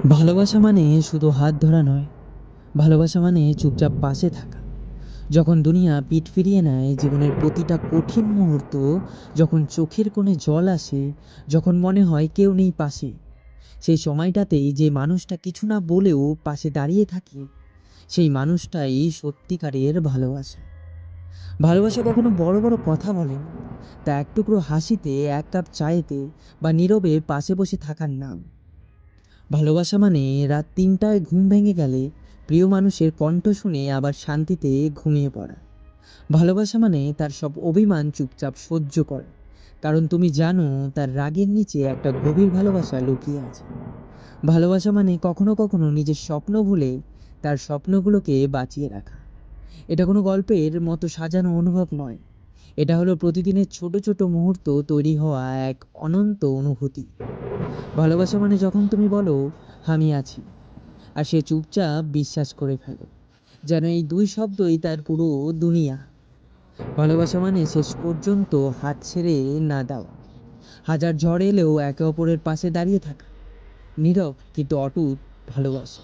ভালোবাসা মানে শুধু হাত ধরা নয়। ভালোবাসা মানে চুপচাপ পাশে থাকা। যখন দুনিয়া পিঠ ফিরিয়ে নেয়, জীবনের প্রতিটা কঠিন মুহূর্ত, যখন চোখের কোণে জল আসে, যখন মনে হয় কেউ নেই পাশে, সেই সময়টাতেই যে মানুষটা কিছু না বলেও পাশে দাঁড়িয়ে থাকে, সেই মানুষটাই সত্যিকারের ভালোবাসা। ভালোবাসা কখনো বড় বড় কথা বলে না, তা এক টুকরো হাসিতে, এক কাপ চায়েতে বা নীরবে পাশে বসে থাকার নাম। ভালোবাসা মানে রাত ৩টায় ঘুম ভেঙে গেলে প্রিয় মানুষের কণ্ঠ শুনে আবার শান্তিতে ঘুমিয়ে পড়া। ভালোবাসা মানে তার সব অভিমান চুপচাপ সহ্য করা, কারণ তুমি জানো তার রাগের নিচে একটা গভীর ভালোবাসা লুকিয়ে আছে। ভালোবাসা মানে কখনো কখনো নিজের স্বপ্ন ভুলে তার স্বপ্নগুলোকে বাঁচিয়ে রাখা। এটা কোনো গল্পের মতো সাজানো অনুভব নয়, এটা হলো প্রতিদিনের ছোট ছোট মুহূর্ত তৈরি হওয়া এক অনন্ত অনুভূতি। ভালোবাসা মানে যখন তুমি বলো আমি আছি, আর সে চুপচাপ বিশ্বাস করে ফেলে, যেন এই দুই শব্দই তার পুরো দুনিয়া। ভালোবাসা মানে শেষ পর্যন্ত হাত ছেড়ে না দেওয়া, হাজার ঝড় এলেও একে অপরের পাশে দাঁড়িয়ে থাকা। নীরব কিন্তু অটুট ভালোবাসা।